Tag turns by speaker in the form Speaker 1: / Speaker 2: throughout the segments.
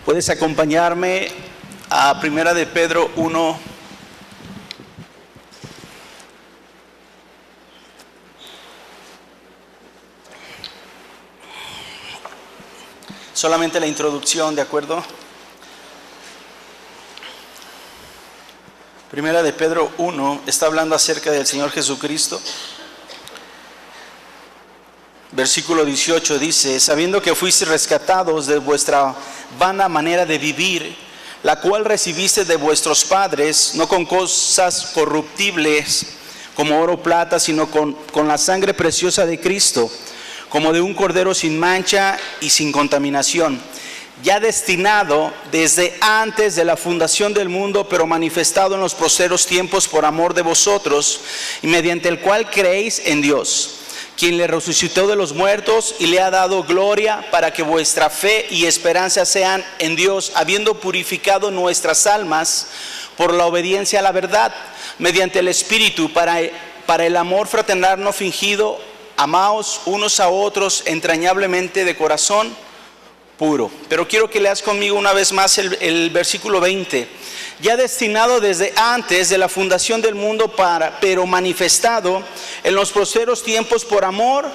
Speaker 1: Puedes acompañarme a Primera de Pedro 1. Solamente la introducción, ¿de acuerdo? Primera de Pedro 1 está hablando acerca del Señor Jesucristo. Versículo 18 dice: sabiendo que fuisteis rescatados de vuestra vana manera de vivir, la cual recibiste de vuestros padres, no con cosas corruptibles como oro o plata, sino con la sangre preciosa de Cristo, como de un cordero sin mancha y sin contaminación, ya destinado desde antes de la fundación del mundo, pero manifestado en los postreros tiempos por amor de vosotros, y mediante el cual creéis en Dios, quien le resucitó de los muertos y le ha dado gloria, para que vuestra fe y esperanza sean en Dios, habiendo purificado nuestras almas por la obediencia a la verdad, mediante el Espíritu, para el amor fraternal no fingido. Amaos unos a otros entrañablemente de corazón puro. Pero quiero que leas conmigo una vez más el versículo 20. Ya destinado desde antes de la fundación del mundo, pero manifestado en los postreros tiempos por amor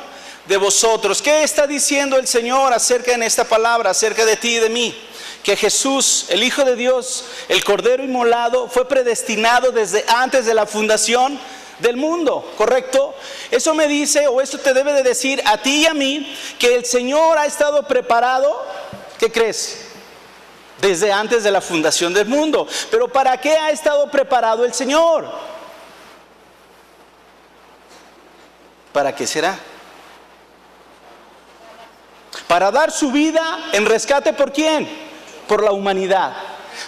Speaker 1: de vosotros. ¿Qué está diciendo el Señor acerca en esta palabra, acerca de ti y de mí? Que Jesús, el Hijo de Dios, el Cordero inmolado, fue predestinado desde antes de la fundación del mundo, ¿correcto? Eso me dice, o eso te debe de decir a ti y a mí, que el Señor ha estado preparado, ¿qué crees? Desde antes de la fundación del mundo. Pero ¿para qué ha estado preparado el Señor? ¿Para qué será? Para dar su vida en rescate, ¿por quién? Por la humanidad.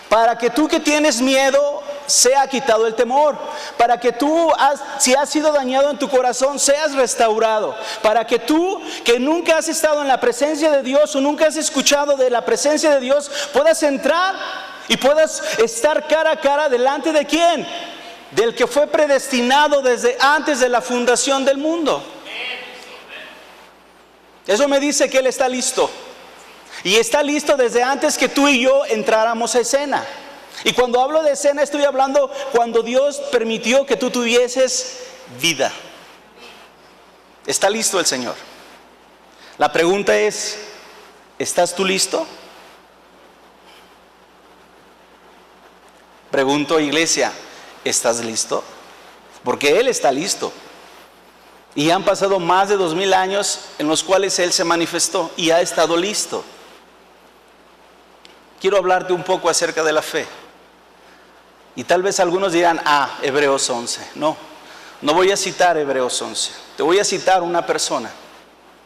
Speaker 1: Para que tú que tienes miedo, sea quitado el temor. Para que tú, si has sido dañado en tu corazón, seas restaurado. Para que tú, que nunca has estado en la presencia de Dios o nunca has escuchado de la presencia de Dios, puedas entrar y puedas estar cara a cara delante de ¿quién? Del que fue predestinado desde antes de la fundación del mundo. Eso me dice que Él está listo. Y está listo desde antes que tú y yo entráramos a escena. Y cuando hablo de escena, estoy hablando cuando Dios permitió que tú tuvieses vida. Está listo el Señor. La pregunta es, ¿estás tú listo? Pregunto, iglesia, ¿estás listo? Porque Él está listo. Y han pasado más de 2000 años en los cuales Él se manifestó y ha estado listo. Quiero hablarte un poco acerca de la fe. Y tal vez algunos dirán, Hebreos 11. No voy a citar Hebreos 11. Te voy a citar una persona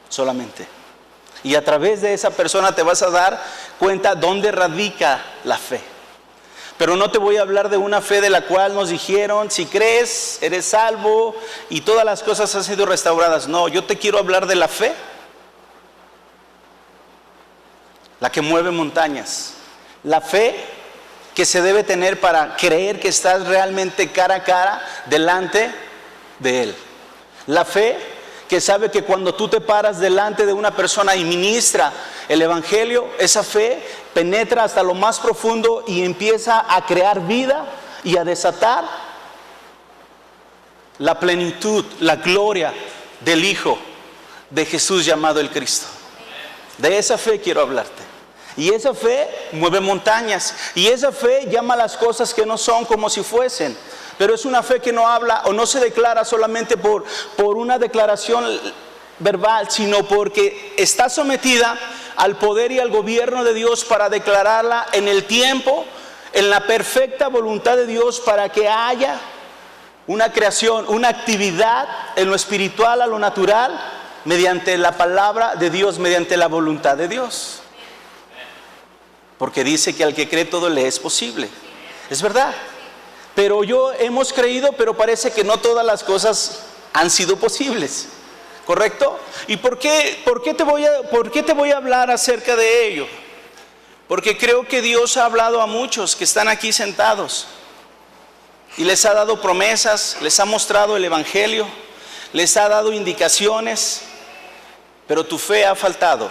Speaker 1: solamente. Y a través de esa persona te vas a dar cuenta dónde radica la fe. Pero no te voy a hablar de una fe de la cual nos dijeron, si crees, eres salvo y todas las cosas han sido restauradas. No, yo te quiero hablar de la fe, la que mueve montañas. La fe que se debe tener para creer que estás realmente cara a cara delante de Él. La fe que sabe que cuando tú te paras delante de una persona y ministra el Evangelio, esa fe penetra hasta lo más profundo y empieza a crear vida y a desatar la plenitud, la gloria del Hijo de Jesús llamado el Cristo. De esa fe quiero hablarte. Y esa fe mueve montañas. Y esa fe llama las cosas que no son como si fuesen. Pero es una fe que no habla o no se declara solamente por una declaración verbal, sino porque está sometida al poder y al gobierno de Dios para declararla en el tiempo, en la perfecta voluntad de Dios, para que haya una creación, una actividad en lo espiritual, a lo natural, mediante la palabra de Dios, mediante la voluntad de Dios. Porque dice que al que cree todo le es posible. Es verdad. Pero hemos creído, pero parece que no todas las cosas han sido posibles. ¿Correcto? ¿Y por qué te voy a hablar acerca de ello? Porque creo que Dios ha hablado a muchos que están aquí sentados y les ha dado promesas, les ha mostrado el evangelio, les ha dado indicaciones, pero tu fe ha faltado,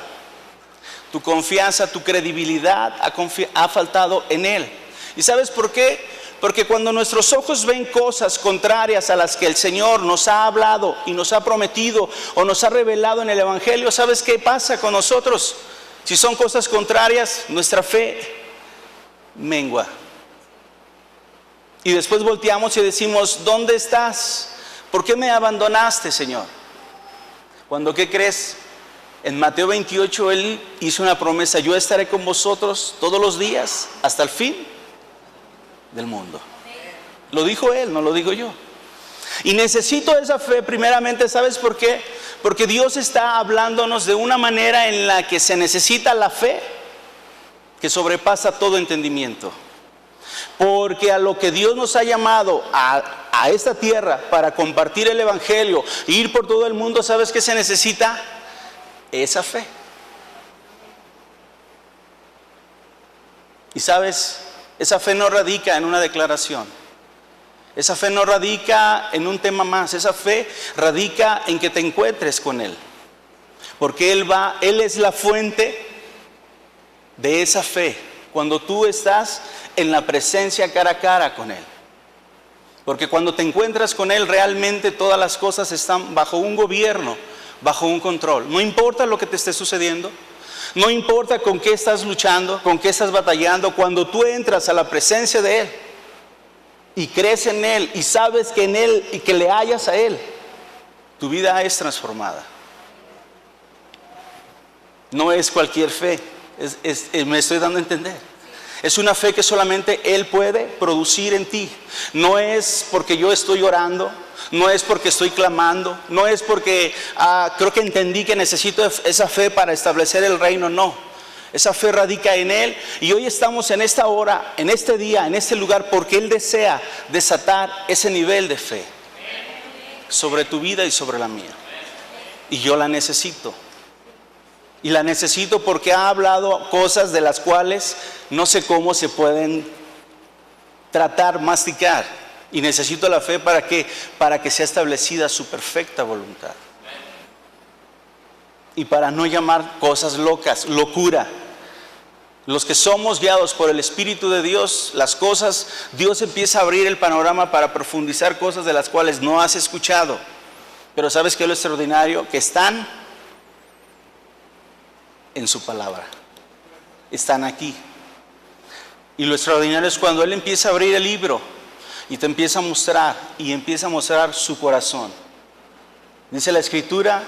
Speaker 1: tu confianza, tu credibilidad ha faltado en Él. ¿Y sabes por qué? Porque cuando nuestros ojos ven cosas contrarias a las que el Señor nos ha hablado y nos ha prometido o nos ha revelado en el evangelio, ¿sabes qué pasa con nosotros? Si son cosas contrarias, nuestra fe mengua. Y después volteamos y decimos, ¿dónde estás? ¿Por qué me abandonaste, Señor? Cuando, ¿qué crees? En Mateo 28 Él hizo una promesa: yo estaré con vosotros todos los días hasta el fin del mundo. Lo dijo Él, no lo digo yo. Y necesito esa fe primeramente, ¿sabes por qué? Porque Dios está hablándonos de una manera en la que se necesita la fe que sobrepasa todo entendimiento. Porque a lo que Dios nos ha llamado a esta tierra para compartir el evangelio e ir por todo el mundo, ¿sabes qué se necesita? Esa fe. Y sabes, esa fe no radica en una declaración. Esa fe no radica en un tema más. Esa fe radica en que te encuentres con Él. Porque Él es la fuente de esa fe. Cuando tú estás en la presencia cara a cara con Él. Porque cuando te encuentras con Él, realmente todas las cosas están bajo un gobierno, bajo un control. No importa lo que te esté sucediendo. No importa con qué estás luchando, con qué estás batallando. Cuando tú entras a la presencia de Él y crees en Él y sabes que en Él y que le hallas a Él, tu vida es transformada. No es cualquier fe, me estoy dando a entender. Es una fe que solamente Él puede producir en ti. No es porque yo estoy orando, no es porque estoy clamando, no es porque creo que entendí que necesito esa fe para establecer el reino, no. Esa fe radica en Él y hoy estamos en esta hora, en este día, en este lugar, porque Él desea desatar ese nivel de fe sobre tu vida y sobre la mía. Y yo la necesito. Y la necesito porque ha hablado cosas de las cuales no sé cómo se pueden tratar, masticar. Y necesito la fe para que sea establecida su perfecta voluntad. Y para no llamar cosas locas, locura. Los que somos guiados por el Espíritu de Dios, las cosas, Dios empieza a abrir el panorama para profundizar cosas de las cuales no has escuchado. Pero ¿sabes qué es lo extraordinario? Que están en su palabra. Están aquí. Y lo extraordinario es cuando Él empieza a abrir el libro y te empieza a mostrar, y empieza a mostrar su corazón. Dice la Escritura: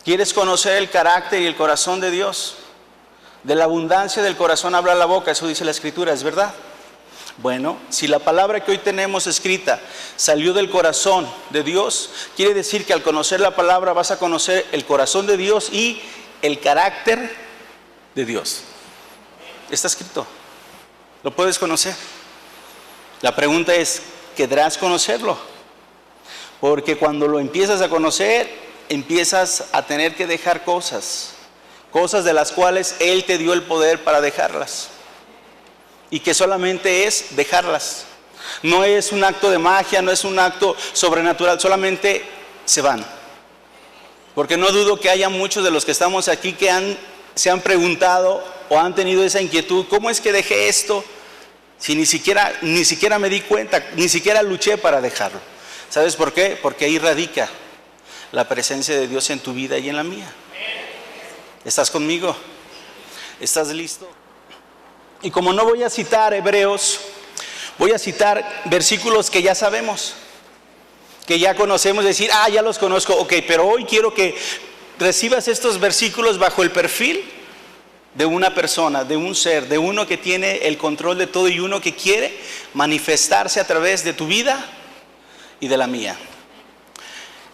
Speaker 1: ¿quieres conocer el carácter y el corazón de Dios? De la abundancia del corazón habla la boca, eso dice la Escritura, ¿es verdad? Bueno, si la palabra que hoy tenemos escrita salió del corazón de Dios, quiere decir que al conocer la palabra vas a conocer el corazón de Dios y el carácter de Dios. Está escrito, lo puedes conocer. La pregunta es, ¿querrás conocerlo? Porque cuando lo empiezas a conocer, empiezas a tener que dejar cosas de las cuales Él te dio el poder para dejarlas. Y que solamente es dejarlas. No es un acto de magia, no es un acto sobrenatural, solamente se van. Porque no dudo que haya muchos de los que estamos aquí que se han preguntado o han tenido esa inquietud: ¿cómo es que dejé esto? Si ni siquiera me di cuenta, ni siquiera luché para dejarlo. ¿Sabes por qué? Porque ahí radica la presencia de Dios en tu vida y en la mía. ¿Estás conmigo? ¿Estás listo? Y como no voy a citar Hebreos, voy a citar versículos que ya sabemos, que ya conocemos, decir, ya los conozco, ok, pero hoy quiero que recibas estos versículos bajo el perfil de una persona, de un ser, de uno que tiene el control de todo y uno que quiere manifestarse a través de tu vida y de la mía.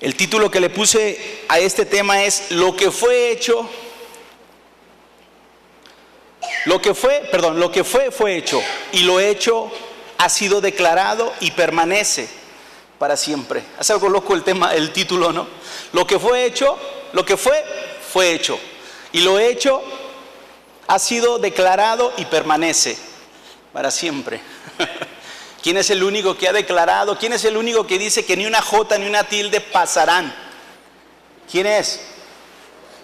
Speaker 1: El título que le puse a este tema es lo que fue, fue hecho, y lo hecho ha sido declarado y permanece para siempre. Hace algo loco el título, ¿no? Lo que fue hecho, fue hecho, y lo hecho ha sido declarado y permanece para siempre. ¿Quién es el único que ha declarado? ¿Quién es el único que dice que ni una jota ni una tilde pasarán? ¿Quién es?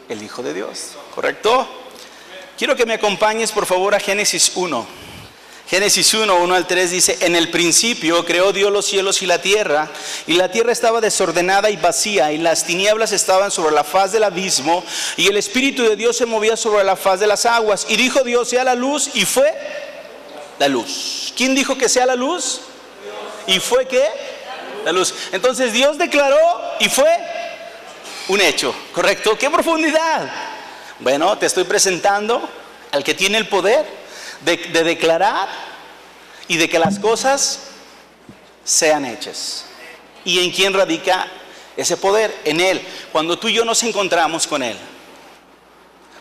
Speaker 1: El Hijo de Dios, ¿correcto? Quiero que me acompañes por favor a Génesis 1. Génesis 1, 1 al 3 dice: en el principio creó Dios los cielos y la tierra estaba desordenada y vacía, y las tinieblas estaban sobre la faz del abismo, y el Espíritu de Dios se movía sobre la faz de las aguas. Y dijo Dios: sea la luz, y fue la luz. ¿Quién dijo que sea la luz? ¿Y fue qué? La luz. Entonces Dios declaró y fue un hecho, ¿correcto? ¡Qué profundidad! Bueno, te estoy presentando al que tiene el poder de declarar y de que las cosas sean hechas. ¿Y en quién radica ese poder? En Él. Cuando tú y yo nos encontramos con Él,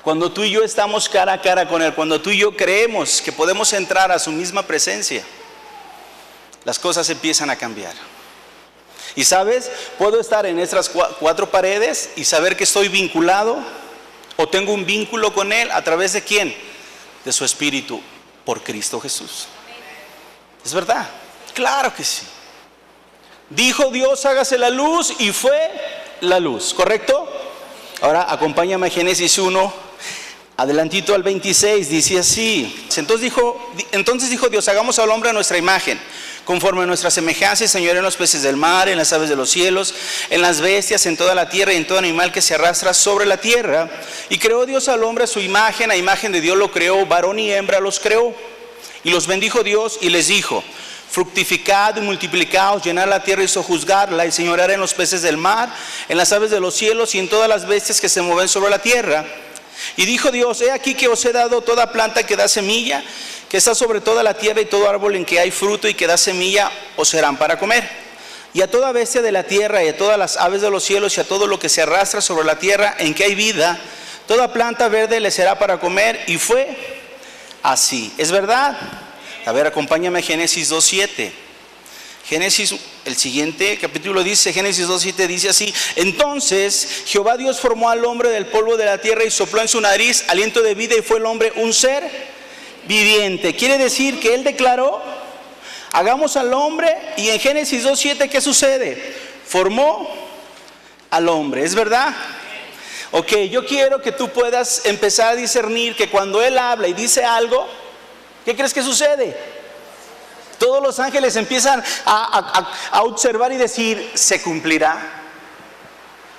Speaker 1: cuando tú y yo estamos cara a cara con Él, cuando tú y yo creemos que podemos entrar a su misma presencia, las cosas empiezan a cambiar. Y sabes, puedo estar en estas cuatro paredes y saber que estoy vinculado, o tengo un vínculo con Él, ¿a través de quién? De su Espíritu, por Cristo Jesús. ¿Es verdad? Claro que sí. Dijo Dios: hágase la luz, y fue la luz, ¿correcto? Ahora acompáñame a Génesis 1, adelantito al 26, dice así: entonces dijo Dios: hagamos al hombre a nuestra imagen, conforme a nuestra semejanza, y señoree en los peces del mar, en las aves de los cielos, en las bestias, en toda la tierra y en todo animal que se arrastra sobre la tierra. Y creó Dios al hombre a su imagen, a imagen de Dios lo creó, varón y hembra los creó. Y los bendijo Dios y les dijo: fructificad y multiplicaos, llenad la tierra y sojuzgarla, y señorear en los peces del mar, en las aves de los cielos y en todas las bestias que se mueven sobre la tierra. Y dijo Dios: he aquí que os he dado toda planta que da semilla, que está sobre toda la tierra, y todo árbol en que hay fruto y que da semilla os serán para comer. Y a toda bestia de la tierra, y a todas las aves de los cielos, y a todo lo que se arrastra sobre la tierra en que hay vida, toda planta verde le será para comer. Y fue así. ¿Es verdad? A ver, acompáñame a Génesis 2:7. Génesis, el siguiente capítulo dice, Génesis 2:7 dice así: entonces Jehová Dios formó al hombre del polvo de la tierra y sopló en su nariz aliento de vida, y fue el hombre un ser viviente. Quiere decir que Él declaró: hagamos al hombre, y en Génesis 2:7 ¿qué sucede? Formó al hombre. ¿Es verdad? Ok, yo quiero que tú puedas empezar a discernir que cuando Él habla y dice algo, ¿qué crees que sucede? Todos los ángeles empiezan a observar y decir: ¿se cumplirá?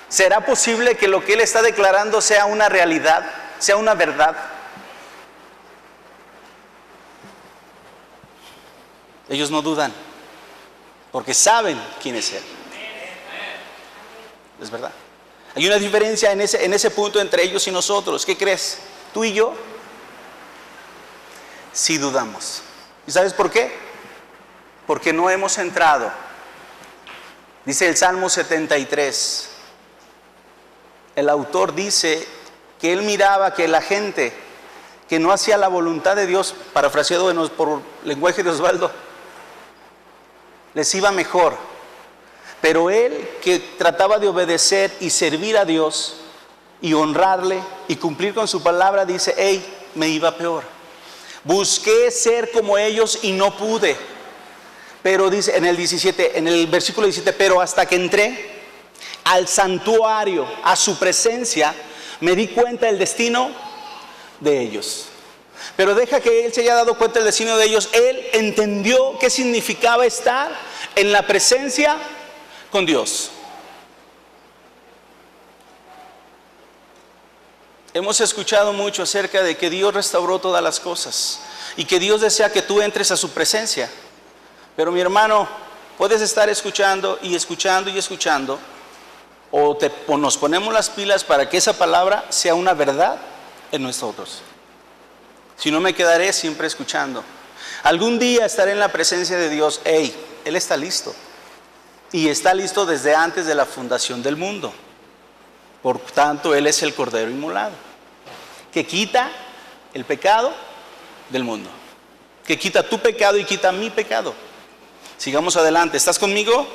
Speaker 1: ¿Será posible que lo que Él está declarando sea una realidad, sea una verdad? Ellos no dudan, porque saben quién es Él. Es verdad. Hay una diferencia en ese punto entre ellos y nosotros. ¿Qué crees? Tú y yo sí dudamos. ¿Y sabes por qué? Porque no hemos entrado. Dice el Salmo 73. El autor dice que él miraba que la gente que no hacía la voluntad de Dios, parafraseado por lenguaje de Osvaldo, les iba mejor. Pero él, que trataba de obedecer y servir a Dios y honrarle y cumplir con su palabra, dice: hey, me iba peor. Busqué ser como ellos y no pude. Pero dice en el versículo 17: pero hasta que entré al santuario, a su presencia, me di cuenta del destino de ellos. Pero deja que Él se haya dado cuenta del destino de ellos. Él entendió qué significaba estar en la presencia con Dios. Hemos escuchado mucho acerca de que Dios restauró todas las cosas y que Dios desea que tú entres a su presencia. Pero mi hermano, puedes estar escuchando y escuchando y escuchando, o nos ponemos las pilas para que esa palabra sea una verdad en nosotros. Si no, me quedaré siempre escuchando. Algún día estaré en la presencia de Dios. Hey, Él está listo. y está listo desde antes de la fundación del mundo. Por tanto, Él es el Cordero inmolado, que quita el pecado del mundo, que quita tu pecado y quita mi pecado. Sigamos adelante, ¿estás conmigo?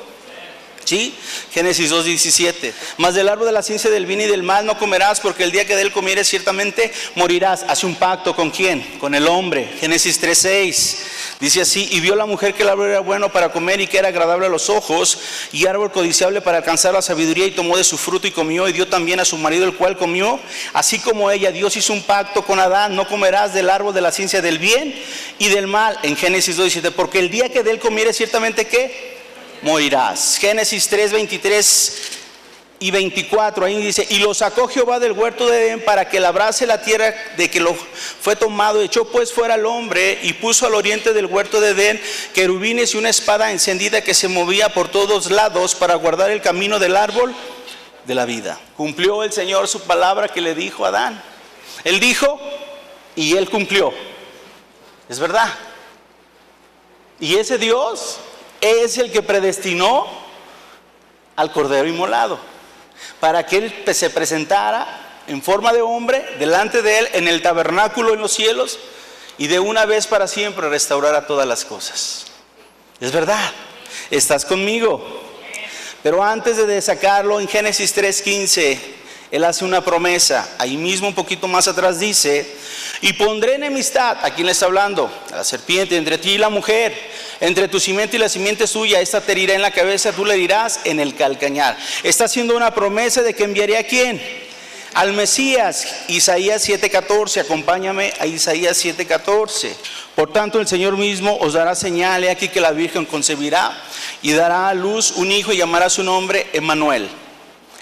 Speaker 1: ¿Sí? Génesis 2:17. Mas del árbol de la ciencia del bien y del mal no comerás, porque el día que de él comieres ciertamente morirás. Hace un pacto ¿con quién? Con el hombre. Génesis 3:6 dice así: y vio la mujer que el árbol era bueno para comer y que era agradable a los ojos y árbol codiciable para alcanzar la sabiduría, y tomó de su fruto y comió, y dio también a su marido, el cual comió así como ella. Dios hizo un pacto con Adán: no comerás del árbol de la ciencia del bien y del mal, en Génesis 2:17, porque el día que de él comieres ciertamente ¿qué? Morirás. Génesis 3:23 y 24, ahí dice: y lo sacó Jehová del huerto de Edén para que labrase la tierra de que lo fue tomado. Echó pues fuera al hombre y puso al oriente del huerto de Edén querubines y una espada encendida que se movía por todos lados para guardar el camino del árbol de la vida. Cumplió el Señor su palabra que le dijo a Adán. Él dijo y él cumplió. Es verdad. Y ese Dios es el que predestinó al Cordero inmolado para que Él se presentara en forma de hombre delante de Él en el tabernáculo en los cielos y de una vez para siempre restaurara todas las cosas. Es verdad, ¿estás conmigo? Pero antes de sacarlo, en Génesis 3:15 Él hace una promesa. Ahí mismo un poquito más atrás dice: y pondré enemistad, ¿a quién le está hablando? A la serpiente, entre ti y la mujer, entre tu simiente y la simiente suya. Esta te herirá en la cabeza, tú le herirás en el calcañar. Está haciendo una promesa de que enviaría ¿a quién? Al Mesías. Isaías 7:14, acompáñame a Isaías 7:14. Por tanto el Señor mismo os dará señal: he aquí que la Virgen concebirá y dará a luz un hijo y llamará su nombre Emmanuel.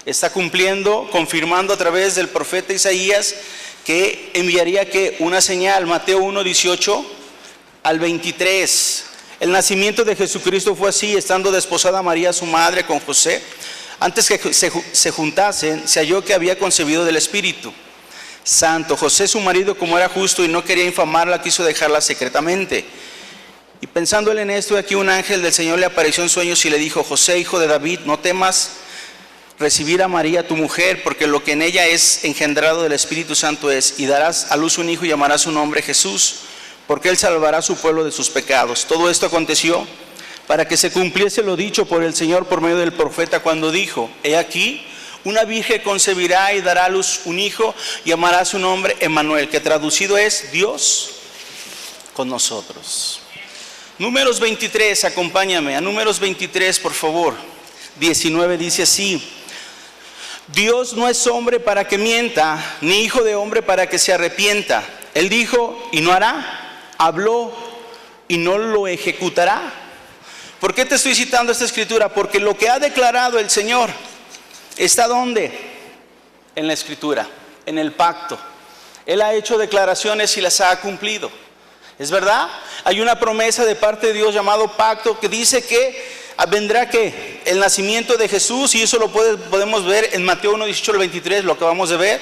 Speaker 1: Está cumpliendo, confirmando a través del profeta Isaías que enviaría que una señal. Mateo 1:18 al 23. El nacimiento de Jesucristo fue así: estando desposada María su madre con José, antes que se juntasen, se halló que había concebido del Espíritu Santo. José su marido, como era justo y no quería infamarla, quiso dejarla secretamente. Y pensando él en esto, aquí un ángel del Señor le apareció en sueños y le dijo: José, hijo de David, no temas recibir a María tu mujer, porque lo que en ella es engendrado del Espíritu Santo es, y darás a luz un hijo y llamarás su nombre Jesús, porque él salvará a su pueblo de sus pecados. Todo esto aconteció para que se cumpliese lo dicho por el Señor por medio del profeta, cuando dijo: he aquí, una virgen concebirá y dará a luz un hijo y llamará su nombre Emmanuel, que traducido es Dios con nosotros. Números 23, acompáñame a Números 23, por favor. 19 dice así: Dios no es hombre para que mienta, ni hijo de hombre para que se arrepienta. Él dijo y no hará, habló y no lo ejecutará. ¿Por qué te estoy citando esta escritura? Porque lo que ha declarado el Señor está ¿dónde? En la escritura, en el pacto. Él ha hecho declaraciones y las ha cumplido. ¿Es verdad? Hay una promesa de parte de Dios llamado pacto que dice que vendrá ¿qué? El nacimiento de Jesús, y eso lo podemos ver en Mateo 1:18 al 23, lo acabamos de ver.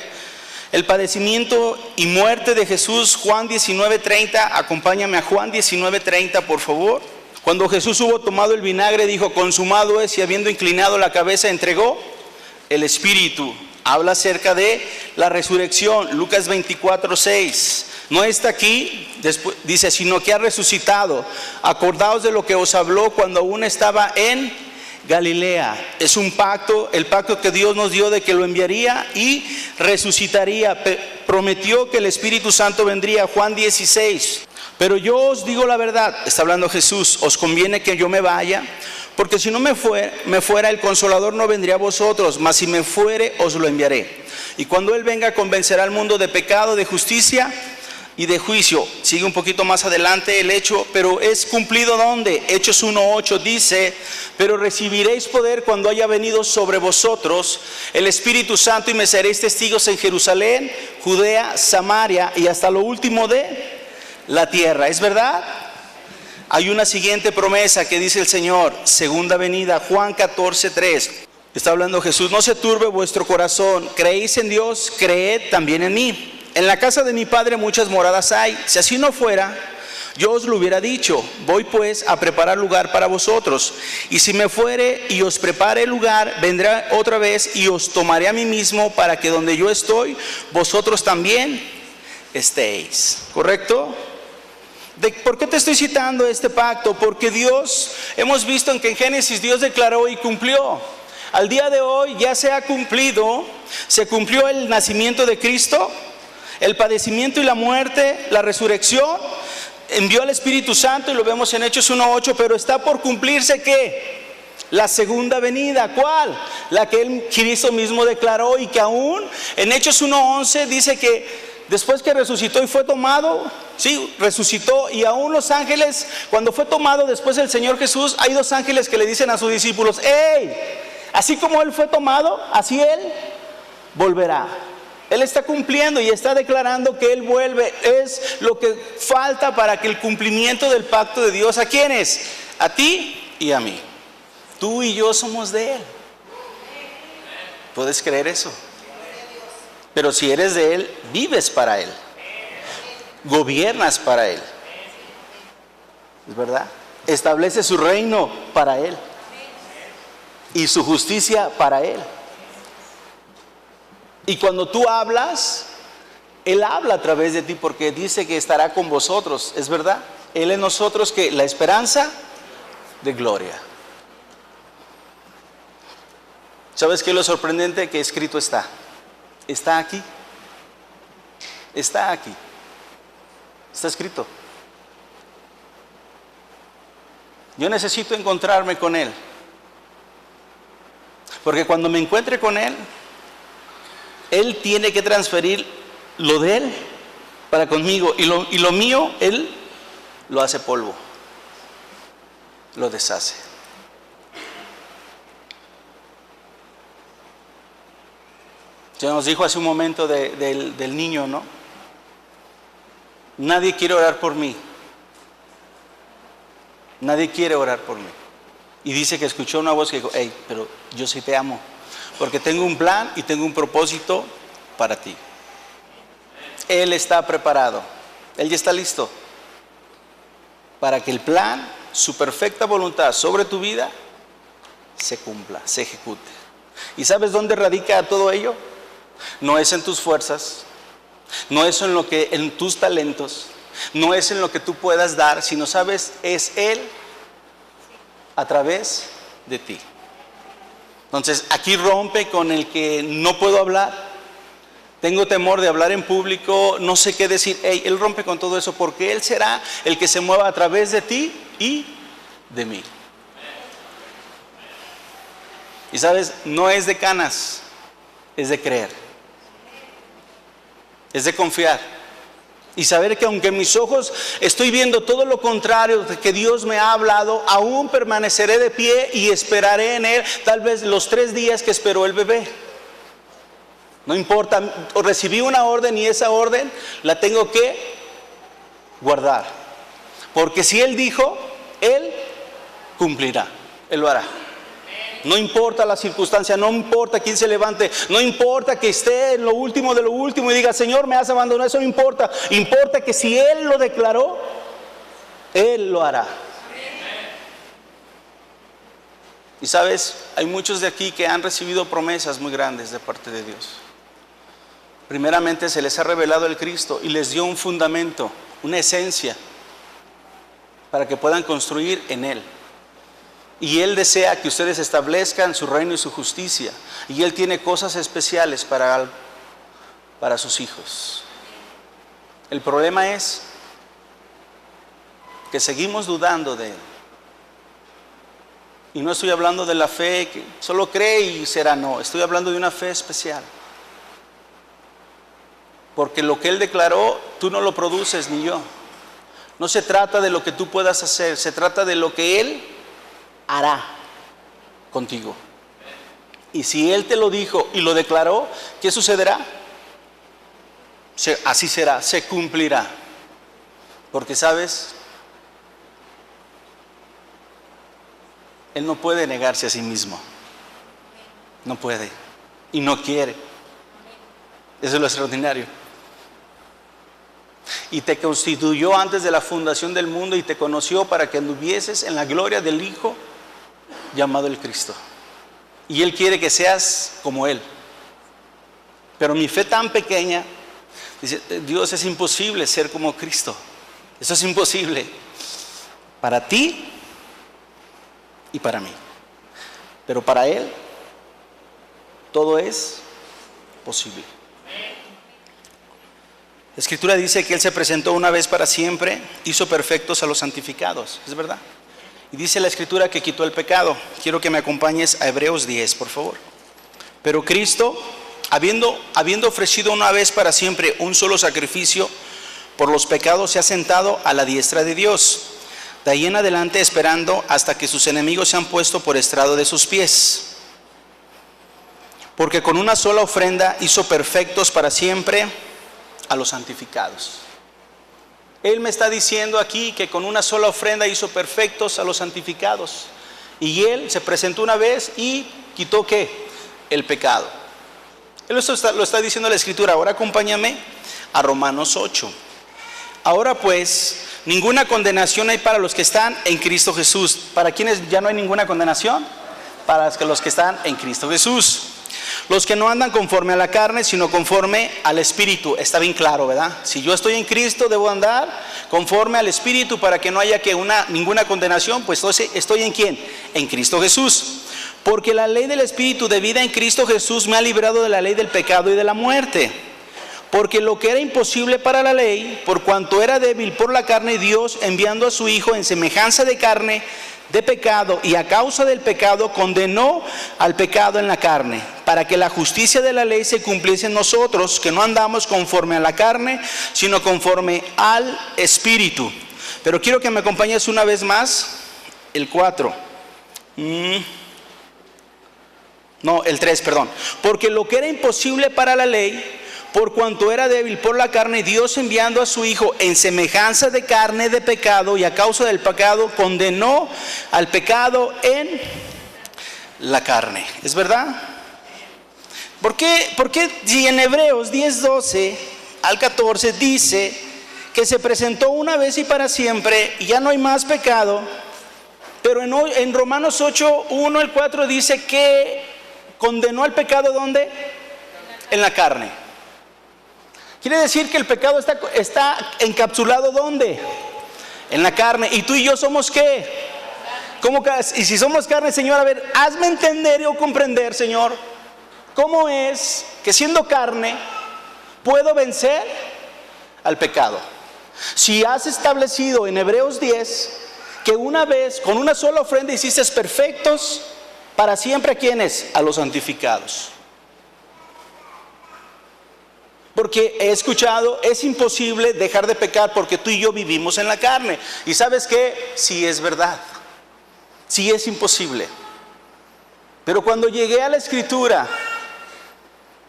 Speaker 1: El padecimiento y muerte de Jesús, Juan 19:30, acompáñame a Juan 19:30, por favor. Cuando Jesús hubo tomado el vinagre, dijo: consumado es, y habiendo inclinado la cabeza, entregó el Espíritu. Habla acerca de la resurrección, Lucas 24:6. No está aquí, después, dice, sino que ha resucitado. Acordaos de lo que os habló cuando aún estaba en Galilea. Es un pacto, el pacto que Dios nos dio de que lo enviaría y resucitaría. Prometió que el Espíritu Santo vendría, Juan 16. Pero yo os digo la verdad, está hablando Jesús, os conviene que yo me vaya, porque si no me fuera, el Consolador no vendría a vosotros, mas si me fuere, os lo enviaré. Y cuando Él venga, convencerá al mundo de pecado, de justicia y de juicio. Sigue un poquito más adelante el hecho, pero es cumplido ¿dónde? Hechos 1:8 dice: pero recibiréis poder cuando haya venido sobre vosotros el Espíritu Santo, y me seréis testigos en Jerusalén, Judea, Samaria y hasta lo último de la tierra. ¿Es verdad? Hay una siguiente promesa que dice el Señor, segunda venida, Juan 14:3. Está hablando Jesús: no se turbe vuestro corazón, creéis en Dios, creed también en mí. En la casa de mi Padre muchas moradas hay. Si así no fuera, yo os lo hubiera dicho. Voy pues a preparar lugar para vosotros. Y si me fuere y os prepare lugar, vendré otra vez y os tomaré a mí mismo, para que donde yo estoy, vosotros también estéis. ¿Correcto? ¿Por qué te estoy citando este pacto? Porque Dios, hemos visto que en Génesis Dios declaró y cumplió. Al día de hoy ya se ha cumplido, se cumplió el nacimiento de Cristo, el padecimiento y la muerte, la resurrección, envió al Espíritu Santo y lo vemos en Hechos 1:8, pero está por cumplirse ¿qué? La segunda venida. ¿Cuál? La que Él, Cristo mismo declaró, y que aún en Hechos 1:11 dice que después que resucitó y fue tomado, sí, resucitó, y aún los ángeles, cuando fue tomado después el Señor Jesús, hay 2 ángeles que le dicen a sus discípulos: ¡hey! Así como Él fue tomado, así Él volverá. Él está cumpliendo y está declarando que Él vuelve. Es lo que falta para que el cumplimiento del pacto de Dios, ¿a quiénes? A ti y a mí. Tú y yo somos de Él. ¿Puedes creer eso? Pero si eres de Él, vives para Él, gobiernas para Él, ¿es verdad? Establece su reino para Él y su justicia para Él. Y cuando tú hablas, Él habla a través de ti, porque dice que estará con vosotros, ¿es verdad? Él en nosotros, que la esperanza de gloria. ¿Sabes qué es lo sorprendente? Que escrito está. Está aquí. Está aquí. Está escrito. Yo necesito encontrarme con Él, porque cuando me encuentre con Él, Él tiene que transferir lo de Él para conmigo, y lo mío Él lo hace polvo, lo deshace. Ya nos dijo hace un momento del niño, ¿no? Nadie quiere orar por mí. Nadie quiere orar por mí. Y dice que escuchó una voz que dijo: hey, pero yo sí te amo, porque tengo un plan y tengo un propósito para ti. Él está preparado. Él ya está listo para que el plan, su perfecta voluntad sobre tu vida, se cumpla, se ejecute. ¿Y sabes dónde radica todo ello? No es en tus fuerzas, no es en tus talentos, no es en lo que tú puedas dar, sino, ¿sabes? Es Él a través de ti. Entonces aquí rompe con el que no puedo hablar, tengo temor de hablar en público, no sé qué decir. Él rompe con todo eso, porque Él será el que se mueva a través de ti y de mí. Y sabes, no es de canas, es de creer, es de confiar y saber que aunque en mis ojos estoy viendo todo lo contrario de que Dios me ha hablado, aún permaneceré de pie y esperaré en Él, tal vez los 3 días que esperó el bebé. No importa, recibí una orden y esa orden la tengo que guardar, porque si Él dijo, Él cumplirá, Él lo hará. No importa la circunstancia, no importa quién se levante, no importa que esté en lo último de lo último y diga: Señor, me has abandonado. Eso no importa. Importa que si Él lo declaró, Él lo hará. Y sabes, hay muchos de aquí que han recibido promesas muy grandes de parte de Dios. Primeramente se les ha revelado el Cristo y les dio un fundamento, una esencia, para que puedan construir en Él. Y Él desea que ustedes establezcan su reino y su justicia. Y Él tiene cosas especiales para sus hijos. El problema es que seguimos dudando de Él. Y no estoy hablando de la fe que solo cree y será, no. Estoy hablando de una fe especial. Porque lo que Él declaró, tú no lo produces ni yo. No se trata de lo que tú puedas hacer, se trata de lo que Él hará contigo. Y si Él te lo dijo y lo declaró, ¿qué sucederá? Así será, se cumplirá. Porque, ¿sabes? Él no puede negarse a sí mismo. No puede. Y no quiere. Eso es lo extraordinario. y te constituyó antes de la fundación del mundo y te conoció para que anduvieses en la gloria del Hijo llamado el Cristo. Y Él quiere que seas como Él. Pero mi fe tan pequeña, dice, Dios, es imposible ser como Cristo. Eso es imposible para ti y para mí. Pero para Él todo es posible. La Escritura dice que Él se presentó una vez para siempre, hizo perfectos a los santificados. ¿Es verdad? Y dice la Escritura que quitó el pecado. Quiero que me acompañes a Hebreos 10, por favor. Pero Cristo, habiendo ofrecido una vez para siempre un solo sacrificio por los pecados, se ha sentado a la diestra de Dios. De ahí en adelante esperando hasta que sus enemigos se han puesto por estrado de sus pies. Porque con una sola ofrenda hizo perfectos para siempre a los santificados. Él me está diciendo aquí que con una sola ofrenda hizo perfectos a los santificados. Y Él se presentó una vez y quitó ¿qué? El pecado. Él lo está diciendo la Escritura. Ahora acompáñame a Romanos 8. Ahora pues, ninguna condenación hay para los que están en Cristo Jesús. ¿Para quiénes ya no hay ninguna condenación? Para los que están en Cristo Jesús. Los que no andan conforme a la carne, sino conforme al Espíritu. Está bien claro, ¿verdad? Si yo estoy en Cristo, debo andar conforme al Espíritu para que no haya ninguna condenación. Pues entonces, ¿estoy en quién? En Cristo Jesús. Porque la ley del Espíritu de vida en Cristo Jesús me ha librado de la ley del pecado y de la muerte. Porque lo que era imposible para la ley, por cuanto era débil por la carne, Dios, enviando a su Hijo en semejanza de carne, de pecado, y a causa del pecado condenó al pecado en la carne, para que la justicia de la ley se cumpliese en nosotros, que no andamos conforme a la carne, sino conforme al Espíritu. Pero quiero que me acompañes una vez más, el 4. No, el 3, perdón. Porque lo que era imposible para la ley, por cuanto era débil por la carne, Dios, enviando a su Hijo en semejanza de carne, de pecado, y a causa del pecado condenó al pecado en la carne. ¿Es verdad? ¿Por qué si en Hebreos 10:12 al 14 dice que se presentó una vez y para siempre y ya no hay más pecado? Pero en Romanos 8:1 al 4 dice que condenó al pecado ¿dónde? En la carne. Quiere decir que el pecado está encapsulado ¿dónde? En la carne. ¿Y tú y yo somos qué? ¿Cómo? Y si somos carne, Señor, a ver, hazme entender o comprender, Señor, cómo es que siendo carne puedo vencer al pecado. Si has establecido en Hebreos 10 que una vez, con una sola ofrenda, hiciste perfectos para siempre, ¿a quiénes? A los santificados. Porque he escuchado, es imposible dejar de pecar porque tú y yo vivimos en la carne. ¿Y sabes qué? Sí es verdad. Sí es imposible. Pero cuando llegué a la Escritura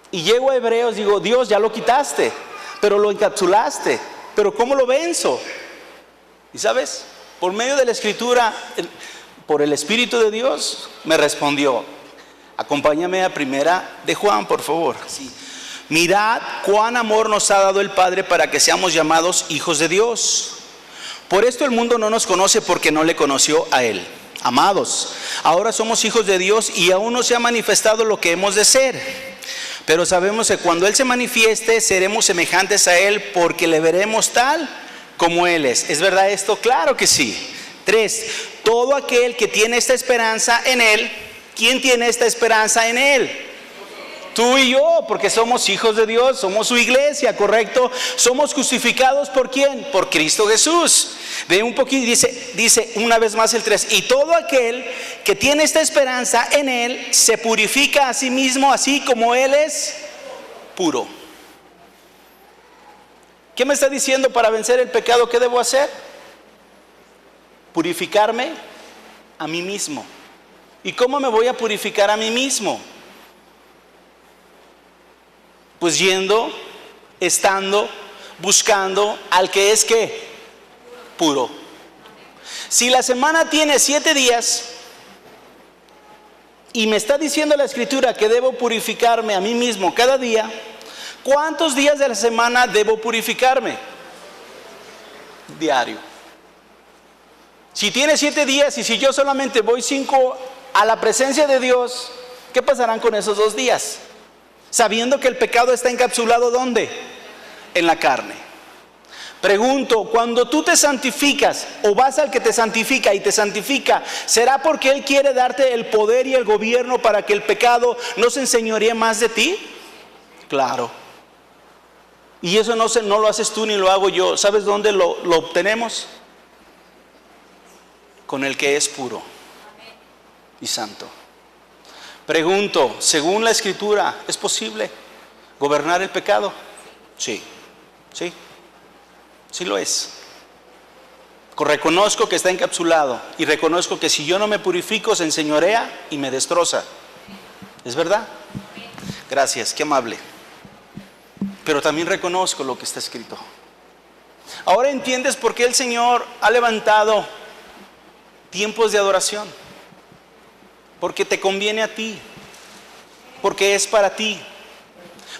Speaker 1: y llego a Hebreos, digo, Dios, ya lo quitaste, pero lo encapsulaste. ¿Pero cómo lo venzo? ¿Y sabes? Por medio de la Escritura, por el Espíritu de Dios, me respondió. Acompáñame a Primera de Juan, por favor. Sí. Mirad cuán amor nos ha dado el Padre para que seamos llamados hijos de Dios. Por esto el mundo no nos conoce porque no le conoció a Él. Amados, ahora somos hijos de Dios y aún no se ha manifestado lo que hemos de ser. Pero sabemos que cuando Él se manifieste seremos semejantes a Él porque le veremos tal como Él es. ¿Es verdad esto? Claro que sí. 3. Todo aquel que tiene esta esperanza en Él. ¿Quién tiene esta esperanza en Él? Tú y yo, porque somos hijos de Dios, somos su iglesia, ¿correcto? Somos justificados ¿por quién? Por Cristo Jesús. Ve un poquito, dice una vez más el 3. Y todo aquel que tiene esta esperanza en Él se purifica a sí mismo, así como Él es puro. ¿Qué me está diciendo para vencer el pecado? ¿Qué debo hacer? Purificarme a mí mismo. ¿Y cómo me voy a purificar a mí mismo? Pues yendo, estando, buscando al que es ¿qué? Puro. Si la semana tiene 7 días y me está diciendo la Escritura que debo purificarme a mí mismo cada día, ¿cuántos días de la semana debo purificarme? diario. Si tienes 7 días y si yo solamente voy 5 a la presencia de Dios, ¿qué pasarán con esos 2 días? Sabiendo que el pecado está encapsulado ¿dónde? En la carne. Pregunto, cuando tú te santificas o vas al que te santifica y te santifica, ¿será porque Él quiere darte el poder y el gobierno para que el pecado no se enseñoree más de ti? Claro. Y eso no lo haces tú ni lo hago yo. ¿Sabes dónde lo obtenemos? Con el que es puro y santo. Pregunto, según la Escritura, ¿es posible gobernar el pecado? Sí, sí, sí lo es. Reconozco que está encapsulado y reconozco que si yo no me purifico se enseñorea y me destroza. ¿Es verdad? Gracias, qué amable. Pero también reconozco lo que está escrito. Ahora entiendes por qué el Señor ha levantado tiempos de adoración. Porque te conviene a ti, porque es para ti,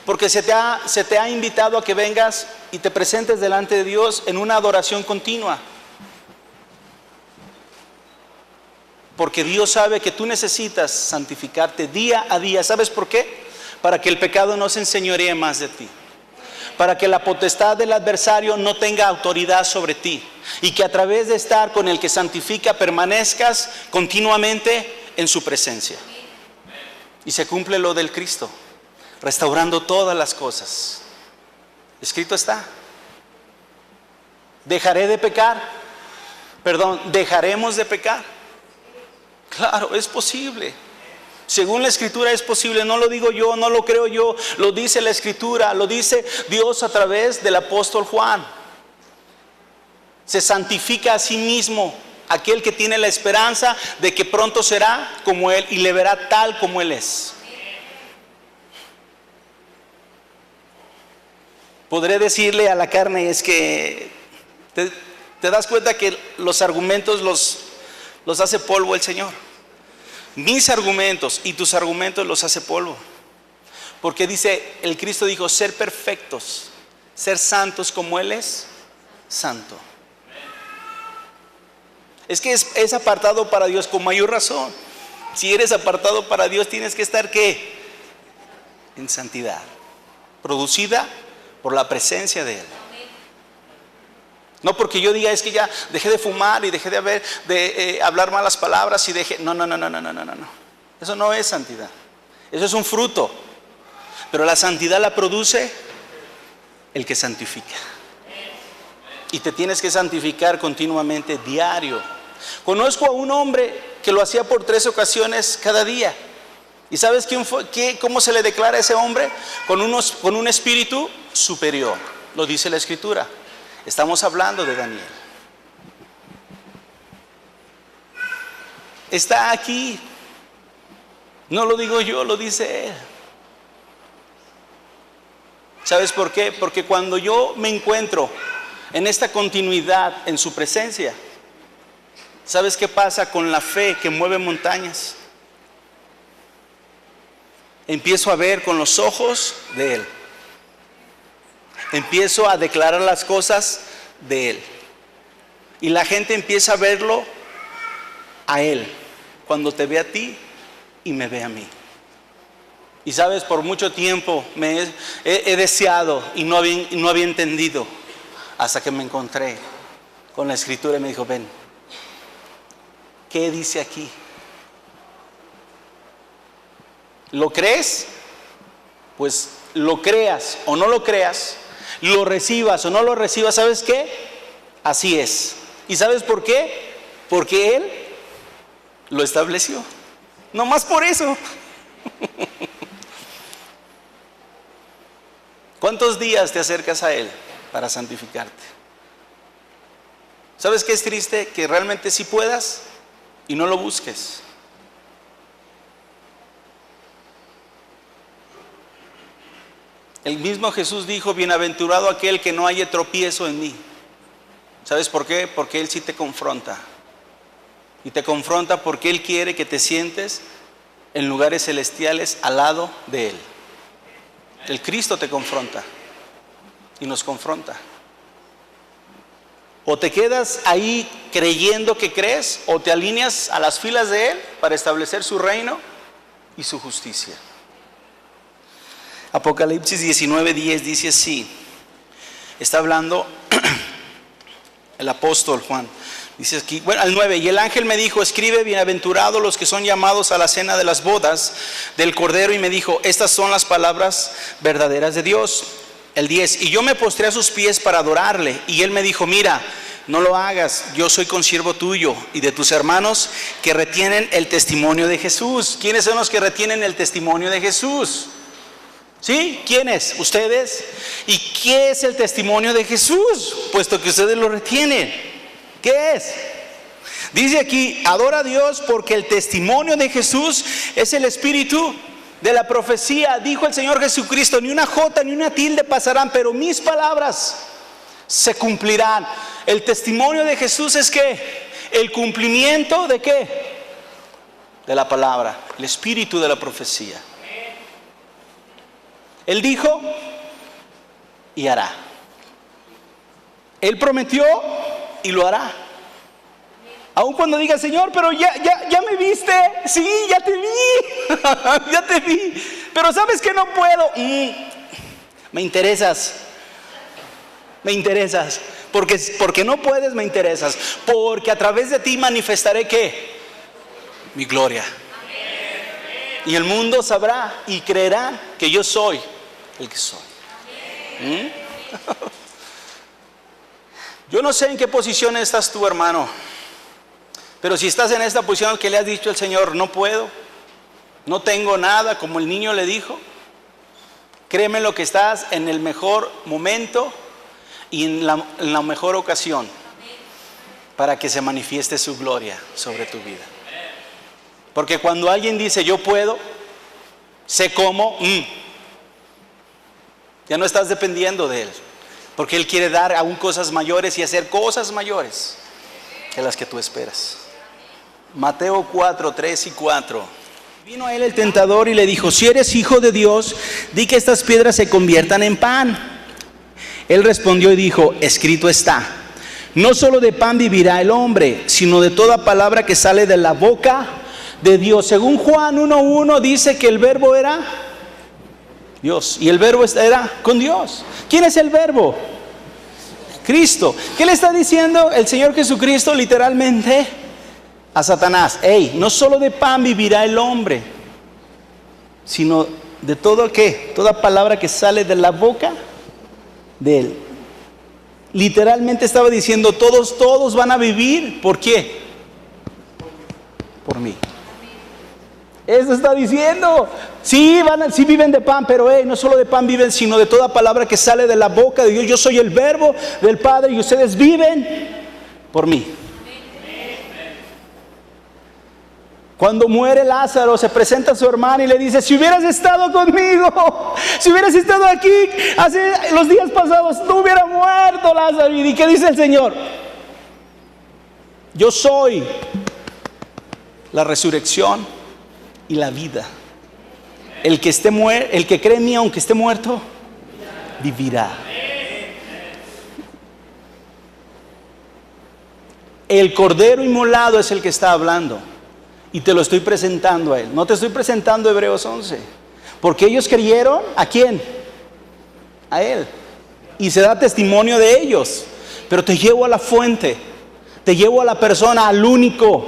Speaker 1: porque se te ha invitado a que vengas y te presentes delante de Dios en una adoración continua. Porque Dios sabe que tú necesitas santificarte día a día. ¿Sabes por qué? Para que el pecado no se enseñoree más de ti. Para que la potestad del adversario no tenga autoridad sobre ti. Y que a través de estar con el que santifica permanezcas continuamente en su presencia. Y se cumple lo del Cristo, restaurando todas las cosas. Escrito está. Dejaremos de pecar. Claro, es posible. Según la Escritura es posible, no lo digo yo, no lo creo yo, lo dice la Escritura, lo dice Dios a través del apóstol Juan. Se santifica a sí mismo aquel que tiene la esperanza de que pronto será como Él y le verá tal como Él es. Podré decirle a la carne, es que te das cuenta que los argumentos los hace polvo el Señor. Mis argumentos y tus argumentos los hace polvo. Porque dice, el Cristo dijo, ser perfectos, ser santos como Él es santo. Es que es apartado para Dios con mayor razón. Si eres apartado para Dios tienes que estar ¿qué? En santidad, producida por la presencia de Él. No porque yo diga es que ya dejé de fumar y dejé de hablar malas palabras y dejé. No. Eso no es santidad. Eso es un fruto. Pero la santidad la produce el que santifica. Y te tienes que santificar continuamente, diario. Conozco a un hombre que lo hacía por 3 ocasiones cada día. ¿Y sabes cómo se le declara a ese hombre? Con un espíritu superior. Lo dice la Escritura. Estamos hablando de Daniel. Está aquí. No lo digo yo, lo dice él. ¿Sabes por qué? Porque cuando yo me encuentro en esta continuidad en su presencia, ¿sabes qué pasa con la fe que mueve montañas? Empiezo a ver con los ojos de Él. Empiezo a declarar las cosas de Él. Y la gente empieza a verlo a Él. Cuando te ve a ti y me ve a mí. Y sabes, por mucho tiempo he deseado y no había entendido. Hasta que me encontré con la Escritura y me dijo, ven, ¿qué dice aquí? ¿Lo crees? Pues lo creas o no lo creas, lo recibas o no lo recibas, ¿sabes qué? Así es. ¿Y sabes por qué? Porque Él lo estableció. No más por eso. ¿Cuántos días te acercas a Él para santificarte? ¿Sabes qué es triste? Que realmente sí puedas y no lo busques. El mismo Jesús dijo, bienaventurado aquel que no haya tropiezo en mí. ¿Sabes por qué? Porque Él sí te confronta. Y te confronta porque Él quiere que te sientes en lugares celestiales al lado de Él. El Cristo te confronta y nos confronta. O te quedas ahí creyendo que crees, o te alineas a las filas de Él para establecer su reino y su justicia. Apocalipsis 19:10 dice así. Está hablando el apóstol Juan. Dice aquí, bueno, al 9, y el ángel me dijo, escribe, bienaventurados los que son llamados a la cena de las bodas del Cordero, y me dijo, estas son las palabras verdaderas de Dios. El 10, y yo me postré a sus pies para adorarle, y él me dijo, mira, no lo hagas, yo soy consiervo tuyo y de tus hermanos que retienen el testimonio de Jesús. ¿Quiénes son los que retienen el testimonio de Jesús? ¿Sí? ¿Quiénes? ¿Ustedes? ¿Y qué es el testimonio de Jesús? Puesto que ustedes lo retienen. ¿Qué es? Dice aquí, adora a Dios porque el testimonio de Jesús es el espíritu de la profecía. Dijo el Señor Jesucristo, ni una jota ni una tilde pasarán, pero mis palabras se cumplirán. El testimonio de Jesús es ¿qué? El cumplimiento de ¿qué? De la palabra, el espíritu de la profecía. Él dijo y hará. Él prometió y lo hará. Aun cuando diga, Señor, pero ya me viste. Sí, ya te vi. Ya te vi. Pero sabes que no puedo. Me interesas. Me interesas. Porque no puedes, me interesas. Porque a través de ti manifestaré ¿qué? Mi gloria. Y el mundo sabrá y creerá que yo soy el que soy. Yo no sé en qué posición estás tú, hermano, pero si estás en esta posición que le has dicho al Señor, no puedo, no tengo nada, como el niño le dijo, créeme lo que estás en el mejor momento y en la mejor ocasión para que se manifieste su gloria sobre tu vida. Porque cuando alguien dice yo puedo, sé cómo, ya no estás dependiendo de Él. Porque Él quiere dar aún cosas mayores y hacer cosas mayores que las que tú esperas. Mateo 4, 3 y 4. Vino a él el tentador y le dijo, si eres hijo de Dios, di que estas piedras se conviertan en pan. Él respondió y dijo, escrito está, no solo de pan vivirá el hombre, sino de toda palabra que sale de la boca de Dios. Según Juan 1:1 dice que el verbo era Dios, y el verbo era con Dios. ¿Quién es el verbo? Cristo. ¿Qué le está diciendo el Señor Jesucristo literalmente a Satanás? No solo de pan vivirá el hombre, sino de todo ¿qué? Toda palabra que sale de la boca de Él. Literalmente estaba diciendo, todos van a vivir. ¿Por qué? Por mí. Eso está diciendo. Sí, sí viven de pan, pero no solo de pan viven, sino de toda palabra que sale de la boca de Dios. Yo soy el verbo del Padre y ustedes viven por mí. Cuando muere Lázaro, se presenta a su hermano y le dice, si hubieras estado conmigo, si hubieras estado aquí hace los días pasados, no hubiera muerto Lázaro. ¿Y qué dice el Señor? Yo soy la resurrección y la vida. El que cree en mí, aunque esté muerto, vivirá. El cordero inmolado es el que está hablando. Y te lo estoy presentando a él. No te estoy presentando Hebreos 11. Porque ellos creyeron, ¿a quién? A él. Y se da testimonio de ellos. Pero te llevo a la fuente. Te llevo a la persona, al único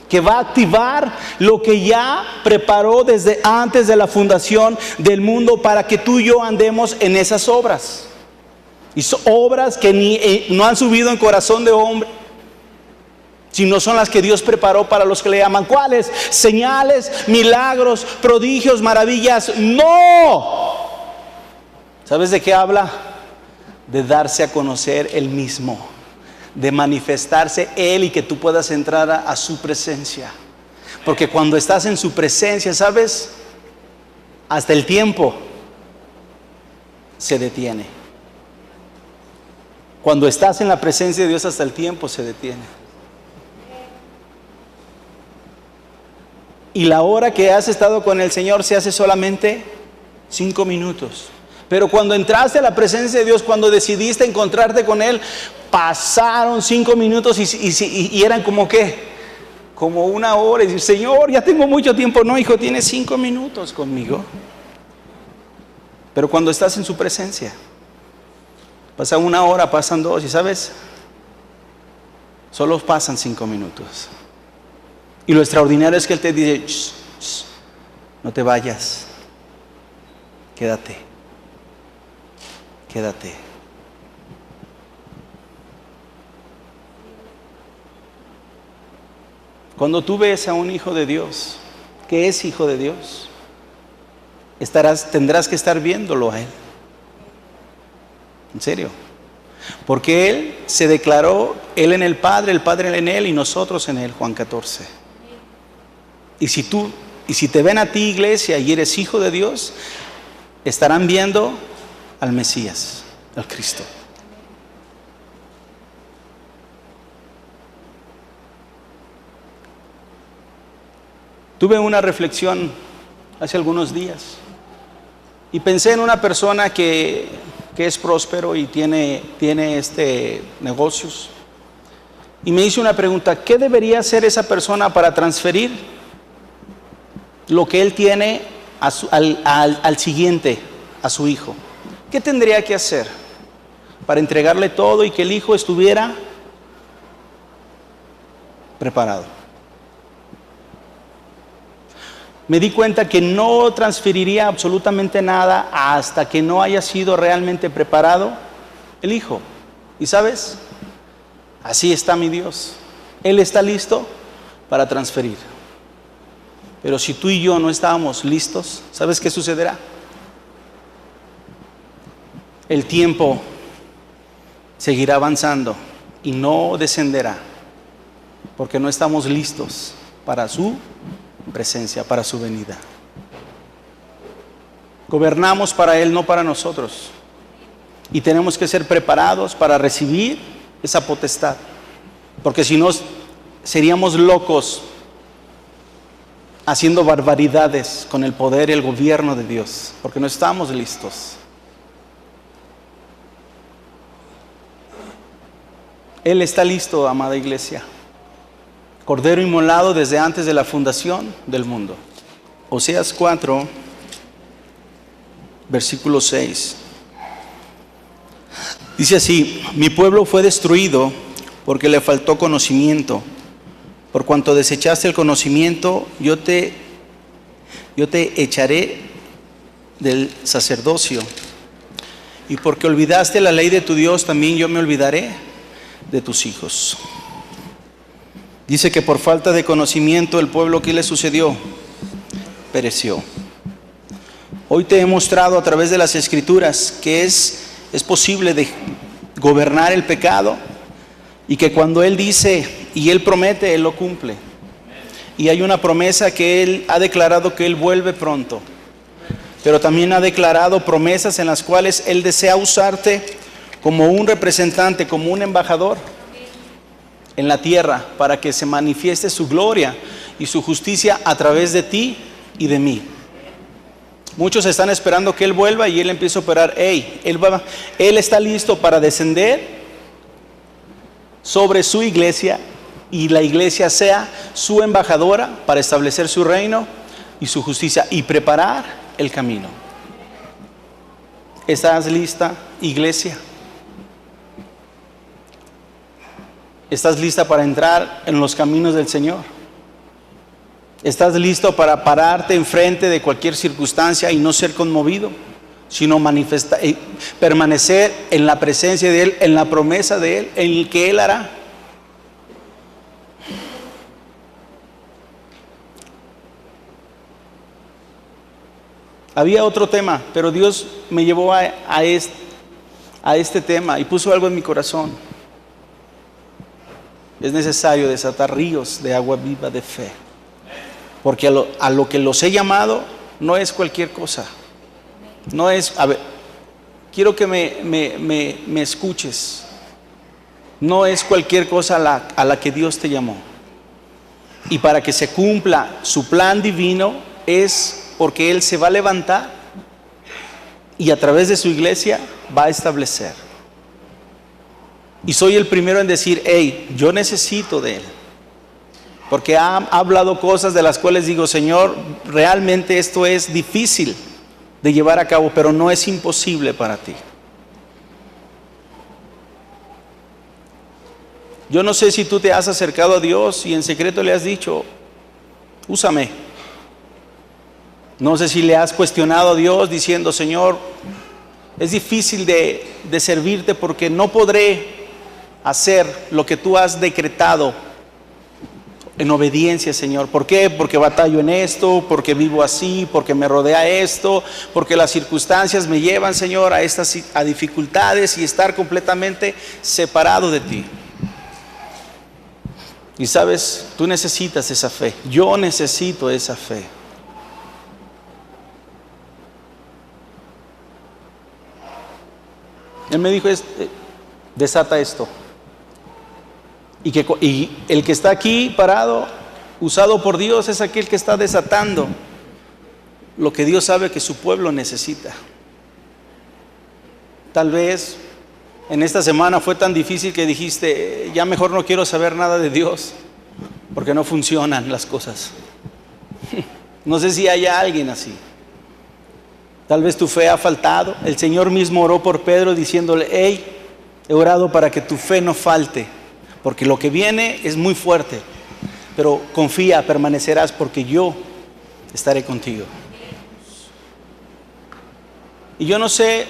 Speaker 1: que va a activar lo que ya preparó desde antes de la fundación del mundo para que tú y yo andemos en esas obras. Y son obras que no han subido en corazón de hombre, sino son las que Dios preparó para los que le aman. ¿Cuáles? Señales, milagros, prodigios, maravillas. ¡No! ¿Sabes de qué habla? De darse a conocer Él mismo, de manifestarse Él y que tú puedas entrar a su presencia. Porque cuando estás en su presencia, ¿sabes? Hasta el tiempo se detiene. Cuando estás en la presencia de Dios, hasta el tiempo se detiene. Y la hora que has estado con el Señor se hace solamente 5 minutos. Pero cuando entraste a la presencia de Dios, cuando decidiste encontrarte con Él, pasaron 5 minutos y eran como ¿qué? Como 1 hora. Y decir, Señor, ya tengo mucho tiempo. No, hijo, tienes 5 minutos conmigo. Pero cuando estás en su presencia, pasa 1 hora, pasan 2, y ¿sabes? Solo pasan 5 minutos. Y lo extraordinario es que Él te dice, shh, shh, no te vayas, quédate, quédate. Cuando tú ves a un hijo de Dios, que es hijo de Dios, tendrás que estar viéndolo a Él. En serio. Porque Él se declaró, Él en el Padre en Él y nosotros en Él, Juan 14. Y si te ven a ti, iglesia, y eres hijo de Dios, estarán viendo al Mesías, al Cristo. Tuve una reflexión hace algunos días y pensé en una persona que es próspero y tiene negocios. Y me hice una pregunta: ¿qué debería hacer esa persona para transferir lo que él tiene al siguiente, a su hijo? ¿Qué tendría que hacer para entregarle todo y que el hijo estuviera preparado? Me di cuenta que no transferiría absolutamente nada hasta que no haya sido realmente preparado el hijo. ¿Y sabes? Así está mi Dios. Él está listo para transferir. Pero si tú y yo no estábamos listos, ¿sabes qué sucederá? El tiempo seguirá avanzando y no descenderá, porque no estamos listos para su presencia, para su venida. Gobernamos para Él, no para nosotros. Y tenemos que ser preparados para recibir esa potestad, porque si no, seríamos locos haciendo barbaridades con el poder y el gobierno de Dios, porque no estamos listos. Él está listo, amada iglesia. Cordero inmolado desde antes de la fundación del mundo. Oseas 4, versículo 6. Dice así: mi pueblo fue destruido porque le faltó conocimiento. Por cuanto desechaste el conocimiento, yo te echaré del sacerdocio. Y porque olvidaste la ley de tu Dios, también yo me olvidaré de tus hijos. Dice que por falta de conocimiento el pueblo, ¿qué le sucedió? Pereció. Hoy te he mostrado a través de las Escrituras que es posible de gobernar el pecado, y que cuando Él dice y Él promete, Él lo cumple. Y hay una promesa que Él ha declarado, que Él vuelve pronto. Pero también ha declarado promesas en las cuales Él desea usarte como un representante, como un embajador en la tierra, para que se manifieste su gloria y su justicia a través de ti y de mí. Muchos están esperando que Él vuelva y Él empieza a operar. Él está listo para descender sobre su iglesia, y la iglesia sea su embajadora para establecer su reino y su justicia y preparar el camino. ¿Estás lista, iglesia? ¿Estás lista para entrar en los caminos del Señor? ¿Estás listo para pararte enfrente de cualquier circunstancia y no ser conmovido, sino permanecer en la presencia de Él, en la promesa de Él, en el que Él hará? Había otro tema, pero Dios me llevó a este tema y puso algo en mi corazón. Es necesario desatar ríos de agua viva de fe, porque a lo que los he llamado no es cualquier cosa. No es, quiero que me escuches. No es cualquier cosa a la que Dios te llamó. Y para que se cumpla su plan divino, es porque Él se va a levantar y a través de su iglesia va a establecer. Y soy el primero en decir, hey, yo necesito de Él. Porque ha hablado cosas de las cuales digo, Señor, realmente esto es difícil de llevar a cabo, pero no es imposible para ti. Yo no sé si tú te has acercado a Dios y en secreto le has dicho, úsame. No sé si le has cuestionado a Dios diciendo, Señor, es difícil de servirte porque no podré hacer lo que tú has decretado en obediencia, Señor. ¿Por qué? Porque batallo en esto, porque vivo así, porque me rodea esto, porque las circunstancias me llevan, Señor, a dificultades y estar completamente separado de ti. Y sabes, tú necesitas esa fe. Yo necesito esa fe. Él me dijo, desata esto. Y el que está aquí parado, usado por Dios, es aquel que está desatando lo que Dios sabe que su pueblo necesita. Tal vez en esta semana fue tan difícil que dijiste, ya mejor no quiero saber nada de Dios, porque no funcionan las cosas. No sé si haya alguien así. Tal vez tu fe ha faltado. El Señor mismo oró por Pedro diciéndole, hey, he orado para que tu fe no falte, porque lo que viene es muy fuerte, pero confía, permanecerás, porque yo estaré contigo. Y yo no sé,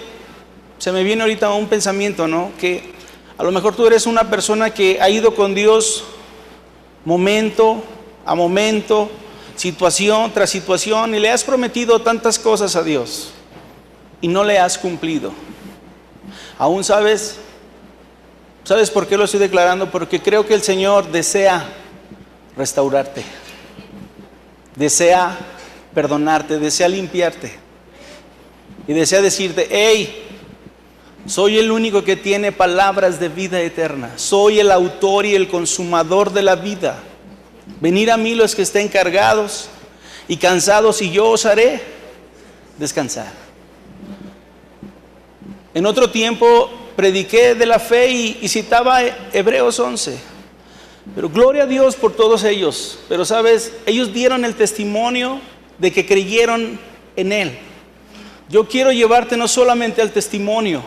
Speaker 1: se me viene ahorita un pensamiento, ¿no? Que a lo mejor tú eres una persona que ha ido con Dios momento a momento, situación tras situación, y le has prometido tantas cosas a Dios y no le has cumplido. Aún ¿sabes por qué lo estoy declarando? Porque creo que el Señor desea restaurarte, desea perdonarte, desea limpiarte y desea decirte, hey, soy el único que tiene palabras de vida eterna, soy el autor y el consumador de la vida. Venid a mí los que estén cargados y cansados, y yo os haré descansar. En otro tiempo prediqué de la fe y citaba Hebreos 11. Pero gloria a Dios por todos ellos. Pero sabes, ellos dieron el testimonio de que creyeron en Él. Yo quiero llevarte no solamente al testimonio,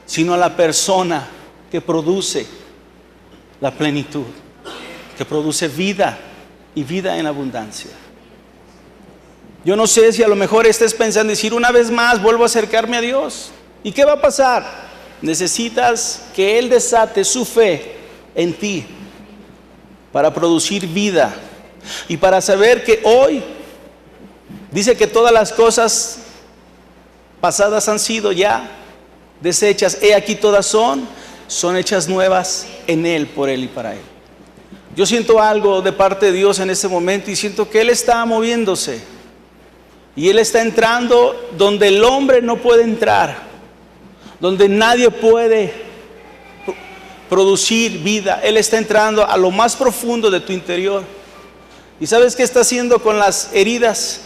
Speaker 1: sino a la persona que produce la plenitud, que produce vida y vida en abundancia. Yo no sé si a lo mejor estés pensando decir, una vez más vuelvo a acercarme a Dios. ¿Y qué va a pasar? Necesitas que Él desate su fe en ti para producir vida y para saber que hoy dice que todas las cosas pasadas han sido ya deshechas. He aquí todas son hechas nuevas en Él, por Él y para Él. Yo siento algo de parte de Dios en este momento y siento que Él está moviéndose y Él está entrando donde el hombre no puede entrar, donde nadie puede producir vida. Él está entrando a lo más profundo de tu interior. ¿Y sabes qué está haciendo con las heridas,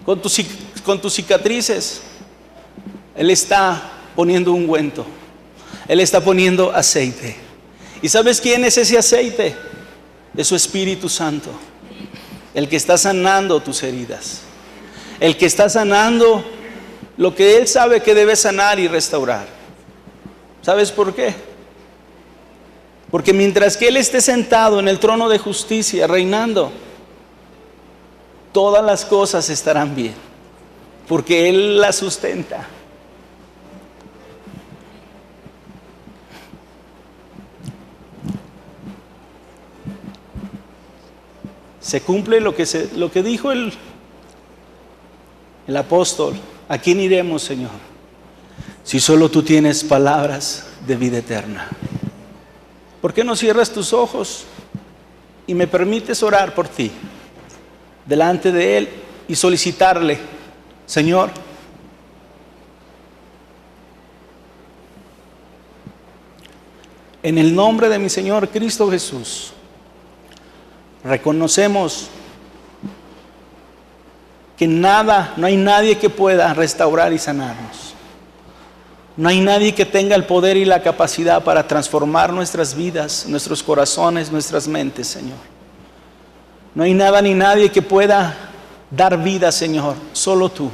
Speaker 1: con tus cicatrices? Él está poniendo ungüento, Él está poniendo aceite. ¿Y sabes quién es ese aceite? Es su Espíritu Santo, el que está sanando tus heridas, el que está sanando lo que Él sabe que debe sanar y restaurar. ¿Sabes por qué? Porque mientras que Él esté sentado en el trono de justicia, reinando, todas las cosas estarán bien, porque Él las sustenta. Se cumple lo que dijo el apóstol. ¿A quién iremos, Señor? Si solo tú tienes palabras de vida eterna. ¿Por qué no cierras tus ojos y me permites orar por ti delante de Él y solicitarle, Señor, en el nombre de mi Señor Cristo Jesús, reconocemos que no hay nadie que pueda restaurar y sanarnos. No hay nadie que tenga el poder y la capacidad para transformar nuestras vidas, nuestros corazones, nuestras mentes, Señor. No hay nada ni nadie que pueda dar vida, Señor, solo tú.